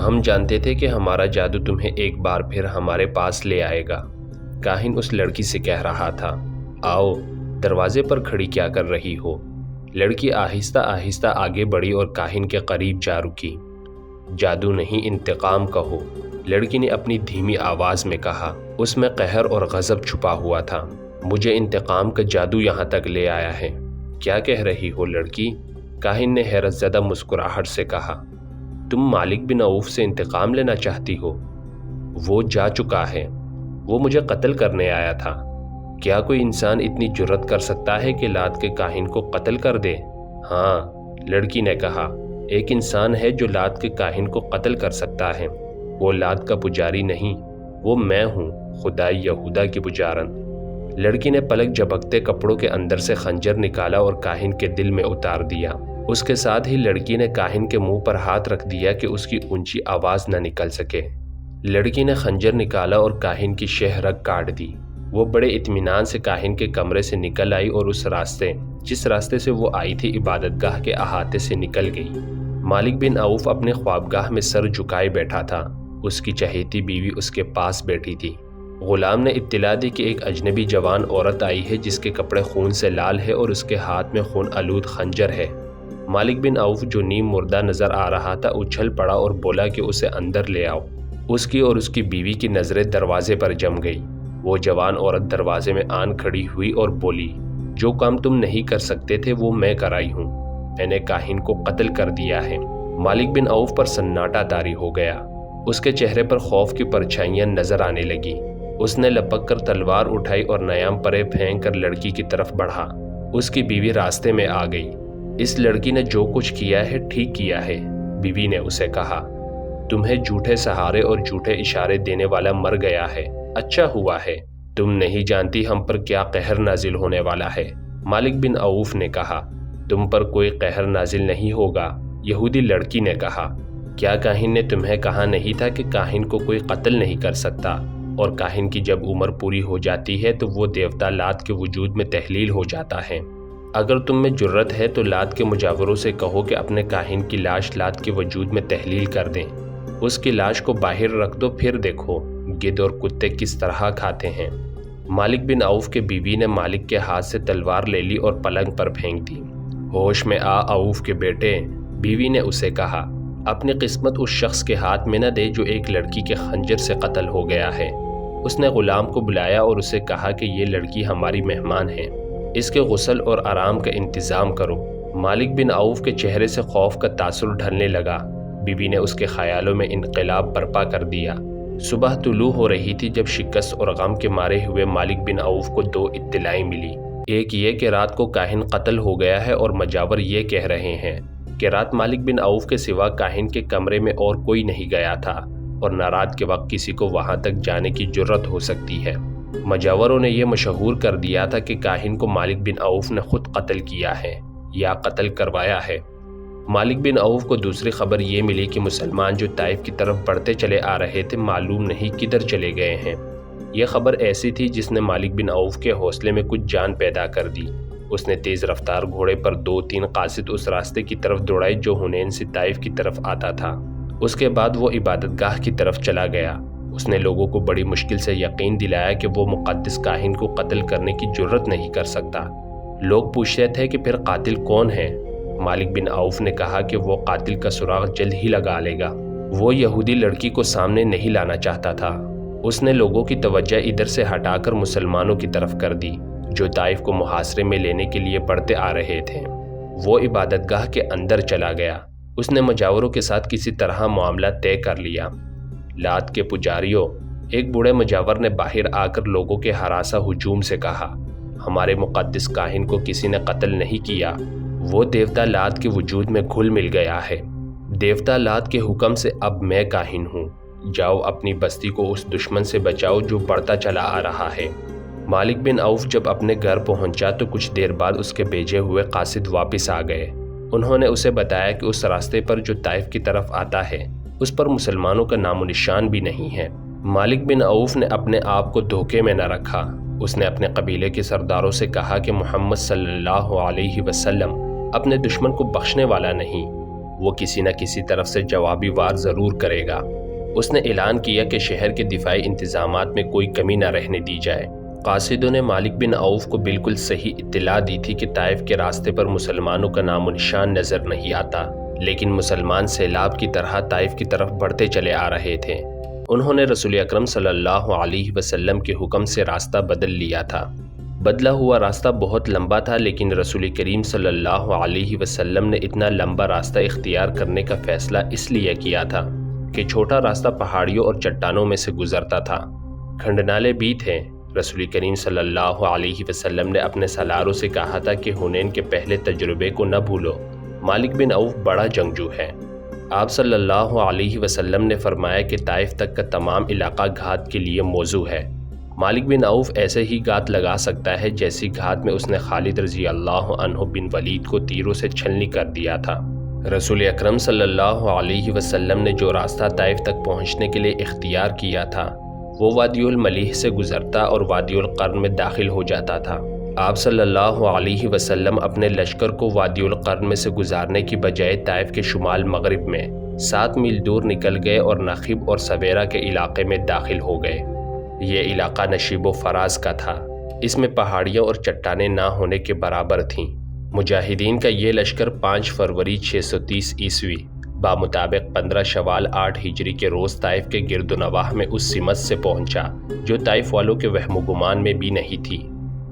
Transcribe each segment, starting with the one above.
ہم جانتے تھے کہ ہمارا جادو تمہیں ایک بار پھر ہمارے پاس لے آئے گا، کاہن اس لڑکی سے کہہ رہا تھا۔ آؤ، دروازے پر کھڑی کیا کر رہی ہو؟ لڑکی آہستہ آہستہ آگے بڑھی اور کاہن کے قریب جا رکی۔ جادو نہیں، انتقام کہو، لڑکی نے اپنی دھیمی آواز میں کہا۔ اس میں قہر اور غضب چھپا ہوا تھا۔ مجھے انتقام کا جادو یہاں تک لے آیا ہے۔ کیا کہہ رہی ہو لڑکی؟ کاہن نے حیرت زدہ مسکراہٹ سے کہا۔ تم مالک بن عوف سے انتقام لینا چاہتی ہو؟ وہ جا چکا ہے، وہ مجھے قتل کرنے آیا تھا۔ کیا کوئی انسان اتنی جرت کر سکتا ہے کہ لات کے کاہن کو قتل کر دے؟ ہاں، لڑکی نے کہا، ایک انسان ہے جو لات کے کاہن کو قتل کر سکتا ہے۔ وہ لات کا پجاری نہیں، وہ میں ہوں، خدائے یہودا کی پجارن۔ لڑکی نے پلک جھپکتے کپڑوں کے اندر سے خنجر نکالا اور کاہن کے دل میں اتار دیا۔ اس کے ساتھ ہی لڑکی نے کاہن کے منہ پر ہاتھ رکھ دیا کہ اس کی اونچی آواز نہ نکل سکے۔ لڑکی نے خنجر نکالا اور کاہن کی شہ رگ کاٹ دی۔ وہ بڑے اطمینان سے کاہن کے کمرے سے نکل آئی اور اس راستے، جس راستے سے وہ آئی تھی، عبادت گاہ کے احاطے سے نکل گئی۔ مالک بن عوف اپنے خوابگاہ میں سر جھکائے بیٹھا تھا۔ اس کی چہیتی بیوی اس کے پاس بیٹھی تھی۔ غلام نے اطلاع دی کہ ایک اجنبی جوان عورت آئی ہے جس کے کپڑے خون سے لال ہے اور اس کے ہاتھ میں خون آلود خنجر ہے۔ مالک بن عوف، جو نیم مردہ نظر آ رہا تھا، اچھل پڑا اور بولا کہ اسے اندر لے آؤ۔ اس کی اور اس کی بیوی کی نظریں دروازے پر جم گئی۔ وہ جوان عورت دروازے میں آن کھڑی ہوئی اور بولی، جو کام تم نہیں کر سکتے تھے وہ میں کرائی ہوں۔ میں نے کاہن کو قتل کر دیا ہے۔ مالک بن عوف پر سناٹا طاری ہو گیا۔ اس کے چہرے پر خوف کی پرچھائیاں نظر آنے لگی۔ اس نے لپک کر تلوار اٹھائی اور نیام پرے پھینک کر لڑکی کی طرف بڑھا۔ اس کی بیوی راستے میں آ گئی۔ اس لڑکی نے جو کچھ کیا ہے ٹھیک کیا ہے، بیوی نے اسے کہا۔ تمہیں جھوٹے سہارے اور جھوٹے اشارے دینے والا مر گیا ہے، اچھا ہوا ہے۔ تم نہیں جانتی ہم پر کیا قہر نازل ہونے والا ہے، مالک بن عوف نے کہا۔ تم پر کوئی قہر نازل نہیں ہوگا، یہودی لڑکی نے کہا۔ کیا کاہن نے تمہیں کہا نہیں تھا کہ کاہن کو کوئی قتل نہیں کر سکتا، اور کاہن کی جب عمر پوری ہو جاتی ہے تو وہ دیوتا لات کے وجود میں تحلیل ہو جاتا ہے۔ اگر تم میں جرت ہے تو لات کے مجاوروں سے کہو کہ اپنے کاہن کی لاش لات کے وجود میں تحلیل کر دیں۔ اس کی لاش کو باہر رکھ دو، پھر دیکھو گدھ اور کتے کس طرح کھاتے ہیں۔ مالک بن عوف کے بیوی نے مالک کے ہاتھ سے تلوار لے لی اور پلنگ پر پھینک دی۔ ہوش میں آ عوف کے بیٹے، بیوی نے اسے کہا۔ اپنی قسمت اس شخص کے ہاتھ میں نہ دے جو ایک لڑکی کے خنجر سے قتل ہو گیا ہے۔ اس نے غلام کو بلایا اور اسے کہا کہ یہ لڑکی ہماری مہمان ہے، اس کے غسل اور آرام کا انتظام کرو۔ مالک بن عوف کے چہرے سے خوف کا تاثر ڈھلنے لگا۔ بیوی نے اس کے خیالوں میں انقلاب برپا کر دیا۔ صبح طلوع ہو رہی تھی جب شکست اور غم کے مارے ہوئے مالک بن عوف کو دو اطلاعیں ملی۔ ایک یہ کہ رات کو کاہن قتل ہو گیا ہے، اور مجاور یہ کہہ رہے ہیں کہ رات مالک بن عوف کے سوا کاہن کے کمرے میں اور کوئی نہیں گیا تھا، اور نہ رات کے وقت کسی کو وہاں تک جانے کی جرت ہو سکتی ہے۔ مجاوروں نے یہ مشہور کر دیا تھا کہ کاہن کو مالک بن عوف نے خود قتل کیا ہے یا قتل کروایا ہے۔ مالک بن عوف کو دوسری خبر یہ ملی کہ مسلمان جو طائف کی طرف بڑھتے چلے آ رہے تھے معلوم نہیں کدھر چلے گئے ہیں۔ یہ خبر ایسی تھی جس نے مالک بن عوف کے حوصلے میں کچھ جان پیدا کر دی۔ اس نے تیز رفتار گھوڑے پر 2-3 قاصد اس راستے کی طرف دوڑائے جو حنین سے طائف کی طرف آتا تھا۔ اس کے بعد وہ عبادت گاہ کی طرف چلا گیا۔ اس نے لوگوں کو بڑی مشکل سے یقین دلایا کہ وہ مقدس کاہن کو قتل کرنے کی جرت نہیں کر سکتا۔ لوگ پوچھتے تھے کہ پھر قاتل کون ہے؟ مالک بن عوف نے کہا کہ وہ قاتل کا سراغ جلد ہی لگا لے گا۔ وہ یہودی لڑکی کو سامنے نہیں لانا چاہتا تھا۔ اس نے لوگوں کی توجہ ادھر سے ہٹا کر مسلمانوں کی طرف کر دی جو طائف کو محاصرے میں لینے کے لیے بڑھتے آ رہے تھے۔ وہ عبادت گاہ کے اندر چلا گیا۔ اس نے مجاوروں کے ساتھ کسی طرح معاملہ طے کر لیا۔ لات کے پجاریوں، ایک بوڑھے مجاور نے باہر آ کر لوگوں کے ہراساں ہجوم سے کہا، ہمارے مقدس کاہن کو کسی نے قتل نہیں کیا، وہ دیوتا لات کے وجود میں گھل مل گیا ہے۔ دیوتا لات کے حکم سے اب میں کاہن ہوں۔ جاؤ اپنی بستی کو اس دشمن سے بچاؤ جو بڑھتا چلا آ رہا ہے۔ مالک بن عوف جب اپنے گھر پہنچا تو کچھ دیر بعد اس کے بھیجے ہوئے قاصد واپس آ گئے۔ انہوں نے اسے بتایا کہ اس راستے پر جو طائف کی طرف آتا ہے اس پر مسلمانوں کا نام و نشان بھی نہیں ہے۔ مالک بن عوف نے اپنے آپ کو دھوکے میں نہ رکھا۔ اس نے اپنے قبیلے کے سرداروں سے کہا کہ محمد صلی اللہ علیہ وسلم اپنے دشمن کو بخشنے والا نہیں، وہ کسی نہ کسی طرف سے جوابی وار ضرور کرے گا۔ اس نے اعلان کیا کہ شہر کے دفاعی انتظامات میں کوئی کمی نہ رہنے دی جائے۔ قاصدوں نے مالک بن عوف کو بالکل صحیح اطلاع دی تھی کہ طائف کے راستے پر مسلمانوں کا نام و نشان نظر نہیں آتا، لیکن مسلمان سیلاب کی طرح طائف کی طرف بڑھتے چلے آ رہے تھے۔ انہوں نے رسول اکرم صلی اللہ علیہ وسلم کے حکم سے راستہ بدل لیا تھا۔ بدلا ہوا راستہ بہت لمبا تھا، لیکن رسول کریم صلی اللہ علیہ وسلم نے اتنا لمبا راستہ اختیار کرنے کا فیصلہ اس لیے کیا تھا کہ چھوٹا راستہ پہاڑیوں اور چٹانوں میں سے گزرتا تھا، کھنڈنالے بھی تھے۔ رسول کریم صلی اللہ علیہ وسلم نے اپنے سالاروں سے کہا تھا کہ حنین کے پہلے تجربے کو نہ بھولو، مالک بن عوف بڑا جنگجو ہے۔ آپ صلی اللہ علیہ وسلم نے فرمایا کہ طائف تک کا تمام علاقہ گھات کے لیے موزوں ہے۔ مالک بن عوف ایسے ہی گھات لگا سکتا ہے جیسی گھات میں اس نے خالد رضی اللہ عنہ بن ولید کو تیروں سے چھلنی کر دیا تھا۔ رسول اکرم صلی اللہ علیہ وسلم نے جو راستہ طائف تک پہنچنے کے لیے اختیار کیا تھا وہ وادی الملیح سے گزرتا اور وادی القرن میں داخل ہو جاتا تھا۔ آپ صلی اللہ علیہ وسلم اپنے لشکر کو وادی القرن میں سے گزارنے کی بجائے طائف کے شمال مغرب میں 7 میل دور نکل گئے اور نخیب اور سویرہ کے علاقے میں داخل ہو گئے۔ یہ علاقہ نشیب و فراز کا تھا، اس میں پہاڑیاں اور چٹانیں نہ ہونے کے برابر تھیں۔ مجاہدین کا یہ لشکر 5 فروری 630 عیسوی بمطابق 15 شوال 8 ہجری کے روز طائف کے گرد و نواح میں اس سمت سے پہنچا جو طائف والوں کے وہم و گمان میں بھی نہیں تھی۔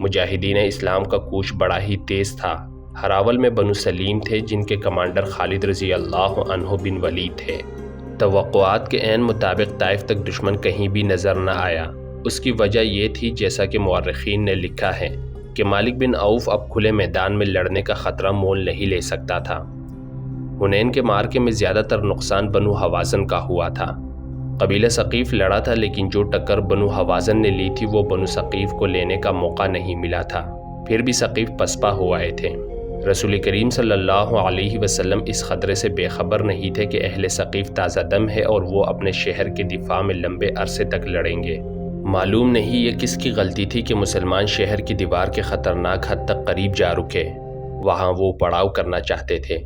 مجاہدین اسلام کا کوچ بڑا ہی تیز تھا۔ ہراول میں بنو سلیم تھے جن کے کمانڈر خالد رضی اللہ عنہ بن ولید تھے۔ توقعات کے عین مطابق طائف تک دشمن کہیں بھی نظر نہ آیا۔ اس کی وجہ یہ تھی، جیسا کہ مورخین نے لکھا ہے، کہ مالک بن عوف اب کھلے میدان میں لڑنے کا خطرہ مول نہیں لے سکتا تھا۔ حنین کے معرکے میں زیادہ تر نقصان بنو حوازن کا ہوا تھا۔ قبیلہ ثقیف لڑا تھا، لیکن جو ٹکر بنو حوازن نے لی تھی وہ بنو ثقیف کو لینے کا موقع نہیں ملا تھا۔ پھر بھی ثقیف پسپا ہو آئے تھے۔ رسول کریم صلی اللہ علیہ وسلم اس خطرے سے بے خبر نہیں تھے کہ اہل ثقیف تازہ دم ہے اور وہ اپنے شہر کے دفاع میں لمبے عرصے تک لڑیں گے۔ معلوم نہیں یہ کس کی غلطی تھی کہ مسلمان شہر کی دیوار کے خطرناک حد تک قریب جا رکے، وہاں وہ پڑاؤ کرنا چاہتے تھے۔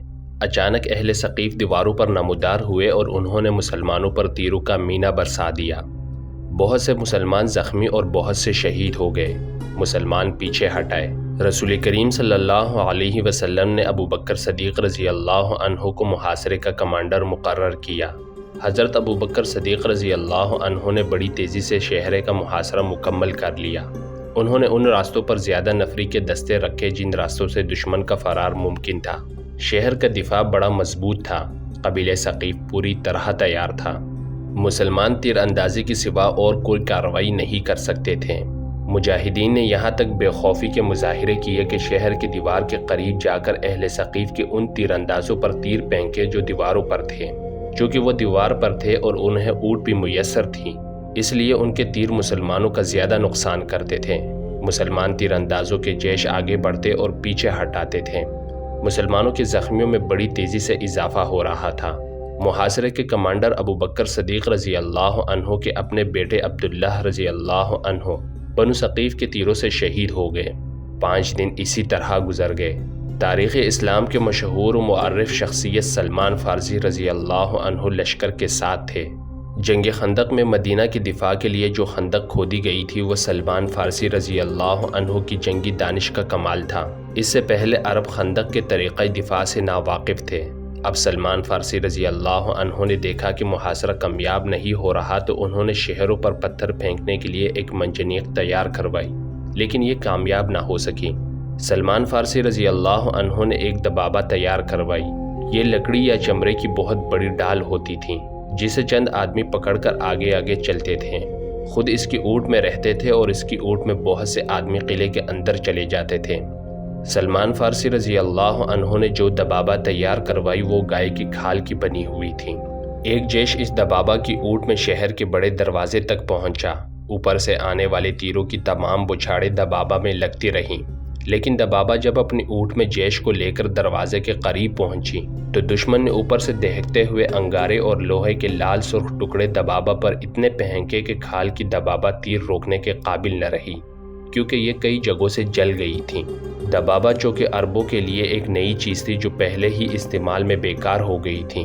اچانک اہل ثقیف دیواروں پر نمودار ہوئے اور انہوں نے مسلمانوں پر تیروں کا مینا برسا دیا۔ بہت سے مسلمان زخمی اور بہت سے شہید ہو گئے۔ مسلمان پیچھے ہٹائے۔ رسول کریم صلی اللہ علیہ وسلم نے ابو بکر صدیق رضی اللہ عنہ کو محاصرے کا کمانڈر مقرر کیا۔ حضرت ابو بکر صدیق رضی اللہ عنہ نے بڑی تیزی سے شہر کا محاصرہ مکمل کر لیا۔ انہوں نے ان راستوں پر زیادہ نفری کے دستے رکھے جن راستوں سے دشمن کا فرار ممکن تھا۔ شہر کا دفاع بڑا مضبوط تھا۔ قبیلہ ثقیف پوری طرح تیار تھا۔ مسلمان تیر اندازی کے سوا اور کوئی کارروائی نہیں کر سکتے تھے۔ مجاہدین نے یہاں تک بے خوفی کے مظاہرے کیے کہ شہر کی دیوار کے قریب جا کر اہل ثقیف کے ان تیر اندازوں پر تیر پھینکے جو دیواروں پر تھے۔ چونکہ وہ دیوار پر تھے اور انہیں اونٹ بھی میسر تھی، اس لیے ان کے تیر مسلمانوں کا زیادہ نقصان کرتے تھے۔ مسلمان تیر اندازوں کے جیش آگے بڑھتے اور پیچھے ہٹاتے تھے۔ مسلمانوں کے زخمیوں میں بڑی تیزی سے اضافہ ہو رہا تھا۔ محاصرے کے کمانڈر ابو بکر صدیق رضی اللہ عنہ کے اپنے بیٹے عبداللہ رضی اللہ عنہ بنو ثقیف کے تیروں سے شہید ہو گئے۔ 5 دن اسی طرح گزر گئے۔ تاریخ اسلام کے مشہور و معرف شخصیت سلمان فارسی رضی اللہ عنہ لشکر کے ساتھ تھے۔ جنگ خندق میں مدینہ کی دفاع کے لیے جو خندق کھودی گئی تھی وہ سلمان فارسی رضی اللہ عنہ کی جنگی دانش کا کمال تھا۔ اس سے پہلے عرب خندق کے طریقہ دفاع سے ناواقف تھے۔ اب سلمان فارسی رضی اللہ عنہ نے دیکھا کہ محاصرہ کامیاب نہیں ہو رہا تو انہوں نے شہروں پر پتھر پھینکنے کے لیے ایک منجنیق تیار کروائی، لیکن یہ کامیاب نہ ہو سکی۔ سلمان فارسی رضی اللہ عنہ نے ایک دبابہ تیار کروائی۔ یہ لکڑی یا چمڑے کی بہت بڑی ڈال ہوتی تھی جسے چند آدمی پکڑ کر آگے آگے چلتے تھے۔ خود اس کی اونٹ میں رہتے تھے اور اس کی اونٹ میں بہت سے آدمی قلعے کے اندر چلے جاتے تھے۔ سلمان فارسی رضی اللہ عنہ نے جو دبابہ تیار کروائی وہ گائے کی کھال کی بنی ہوئی تھی۔ ایک جیش اس دبابہ کی اونٹ میں شہر کے بڑے دروازے تک پہنچا۔ اوپر سے آنے والے تیروں کی تمام بچھاڑیں دبابہ میں لگتی رہیں، لیکن دبابہ جب اپنی اونٹ میں جیش کو لے کر دروازے کے قریب پہنچی تو دشمن نے اوپر سے دہکتے ہوئے انگارے اور لوہے کے لال سرخ ٹکڑے دبابہ پر اتنے پھینکے کہ کھال کی دبابہ تیر روکنے کے قابل نہ رہی، کیونکہ یہ کئی جگہوں سے جل گئی تھیں۔ دبابہ چونکہ عربوں کے لیے ایک نئی چیز تھی جو پہلے ہی استعمال میں بیکار ہو گئی تھی،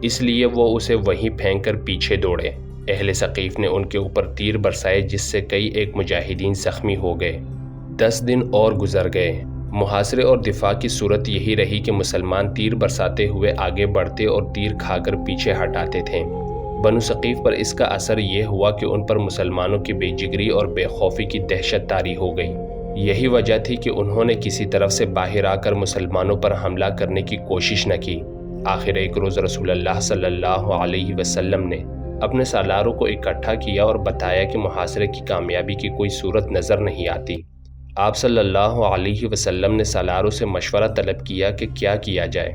اس لیے وہ اسے وہیں پھینک کر پیچھے دوڑے۔ اہل ثقیف نے ان کے اوپر تیر برسائے جس سے کئی ایک مجاہدین زخمی ہو گئے۔ 10 دن اور گزر گئے۔ محاصرے اور دفاع کی صورت یہی رہی کہ مسلمان تیر برساتے ہوئے آگے بڑھتے اور تیر کھا کر پیچھے ہٹاتے تھے۔ بنو ثقیف پر اس کا اثر یہ ہوا کہ ان پر مسلمانوں کی بے جگری اور بے خوفی کی دہشت طاری ہو گئی۔ یہی وجہ تھی کہ انہوں نے کسی طرف سے باہر آ کر مسلمانوں پر حملہ کرنے کی کوشش نہ کی۔ آخر ایک روز رسول اللہ صلی اللہ علیہ وسلم نے اپنے سالاروں کو اکٹھا کیا اور بتایا کہ محاصرے کی کامیابی کی کوئی صورت نظر نہیں آتی۔ آپ صلی اللہ علیہ وسلم نے سالاروں سے مشورہ طلب کیا کہ کیا کیا جائے۔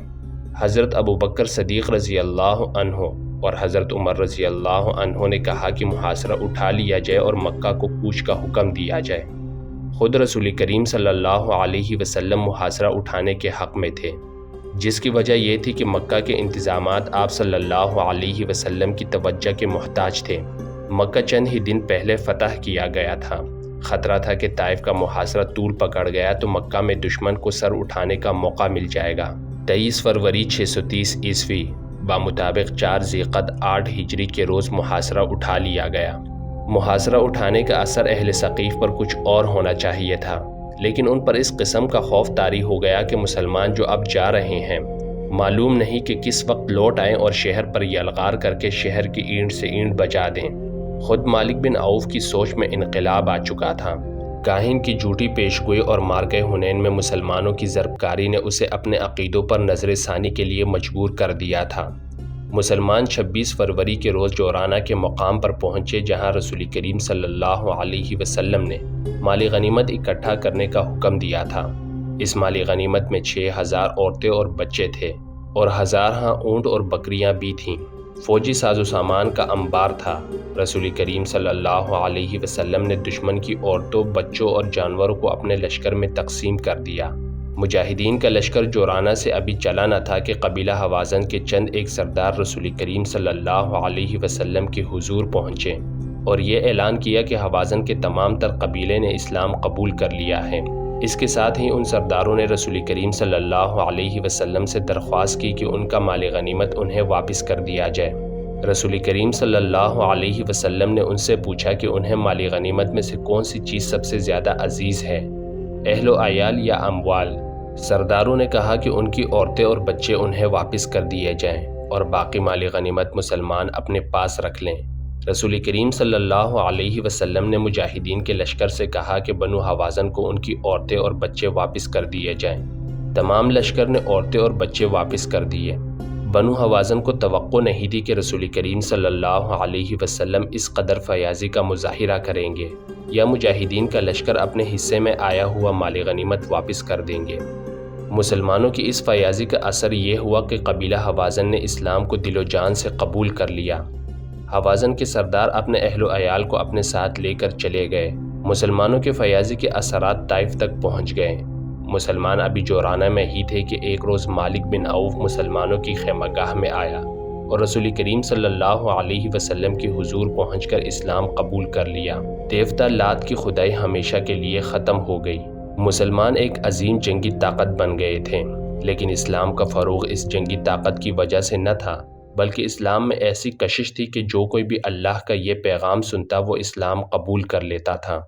حضرت ابوبکر صدیق رضی اللہ عنہ اور حضرت عمر رضی اللہ عنہ نے کہا کہ محاصرہ اٹھا لیا جائے اور مکہ کو کوچ کا حکم دیا جائے۔ خود رسول کریم صلی اللہ علیہ وسلم محاصرہ اٹھانے کے حق میں تھے، جس کی وجہ یہ تھی کہ مکہ کے انتظامات آپ صلی اللہ علیہ وسلم کی توجہ کے محتاج تھے۔ مکہ چند ہی دن پہلے فتح کیا گیا تھا۔ خطرہ تھا کہ طائف کا محاصرہ طول پکڑ گیا تو مکہ میں دشمن کو سر اٹھانے کا موقع مل جائے گا۔ 23 فروری 630 عیسوی بمطابق 4 ذی القعدہ 8 ہجری کے روز محاصرہ اٹھا لیا گیا۔ محاصرہ اٹھانے کا اثر اہل ثقیف پر کچھ اور ہونا چاہیے تھا، لیکن ان پر اس قسم کا خوف طاری ہو گیا کہ مسلمان جو اب جا رہے ہیں معلوم نہیں کہ کس وقت لوٹ آئیں اور شہر پر یلغار کر کے شہر کی اینٹ سے اینٹ بجا دیں۔ خود مالک بن عوف کی سوچ میں انقلاب آ چکا تھا۔ کاہن کی جھوٹی پیشگوئی اور مارکہ حنین میں مسلمانوں کی ضربکاری نے اسے اپنے عقیدوں پر نظر ثانی کے لیے مجبور کر دیا تھا۔ مسلمان 26 فروری کے روز جورانہ کے مقام پر پہنچے جہاں رسول کریم صلی اللہ علیہ وسلم نے مالی غنیمت اکٹھا کرنے کا حکم دیا تھا۔ اس مالی غنیمت میں 6000 عورتیں اور بچے تھے اور 1000 اونٹ اور بکریاں بھی تھیں۔ فوجی ساز و سامان کا انبار تھا۔ رسول کریم صلی اللہ علیہ وسلم نے دشمن کی عورتوں، بچوں اور جانوروں کو اپنے لشکر میں تقسیم کر دیا۔ مجاہدین کا لشکر جورانہ سے ابھی چلا نہ تھا کہ قبیلہ حوازن کے چند ایک سردار رسول کریم صلی اللہ علیہ وسلم کے حضور پہنچے اور یہ اعلان کیا کہ حوازن کے تمام تر قبیلے نے اسلام قبول کر لیا ہے۔ اس کے ساتھ ہی ان سرداروں نے رسول کریم صلی اللہ علیہ وسلم سے درخواست کی کہ ان کا مال غنیمت انہیں واپس کر دیا جائے۔ رسول کریم صلی اللہ علیہ وسلم نے ان سے پوچھا کہ انہیں مال غنیمت میں سے کون سی چیز سب سے زیادہ عزیز ہے، اہل و عیال یا اموال؟ سرداروں نے کہا کہ ان کی عورتیں اور بچے انہیں واپس کر دیے جائیں اور باقی مال غنیمت مسلمان اپنے پاس رکھ لیں۔ رسول کریم صلی اللہ علیہ وسلم نے مجاہدین کے لشکر سے کہا کہ بنو حوازن کو ان کی عورتیں اور بچے واپس کر دیے جائیں۔ تمام لشکر نے عورتیں اور بچے واپس کر دیے۔ بنو حوازن کو توقع نہیں تھی کہ رسول کریم صلی اللہ علیہ وسلم اس قدر فیاضی کا مظاہرہ کریں گے یا مجاہدین کا لشکر اپنے حصے میں آیا ہوا مال غنیمت واپس کر دیں گے۔ مسلمانوں کی اس فیاضی کا اثر یہ ہوا کہ قبیلہ حوازن نے اسلام کو دل و جان سے قبول کر لیا۔ حوازن کے سردار اپنے اہل و عیال کو اپنے ساتھ لے کر چلے گئے۔ مسلمانوں کے فیاضی کے اثرات طائف تک پہنچ گئے۔ مسلمان ابھی جورانہ میں ہی تھے کہ ایک روز مالک بن عوف مسلمانوں کی خیمہ گاہ میں آیا اور رسول کریم صلی اللہ علیہ وسلم کے حضور پہنچ کر اسلام قبول کر لیا۔ دیوتا لات کی خدائی ہمیشہ کے لیے ختم ہو گئی۔ مسلمان ایک عظیم جنگی طاقت بن گئے تھے، لیکن اسلام کا فروغ اس جنگی طاقت کی وجہ سے نہ تھا، بلکہ اسلام میں ایسی کشش تھی کہ جو کوئی بھی اللہ کا یہ پیغام سنتا وہ اسلام قبول کر لیتا تھا۔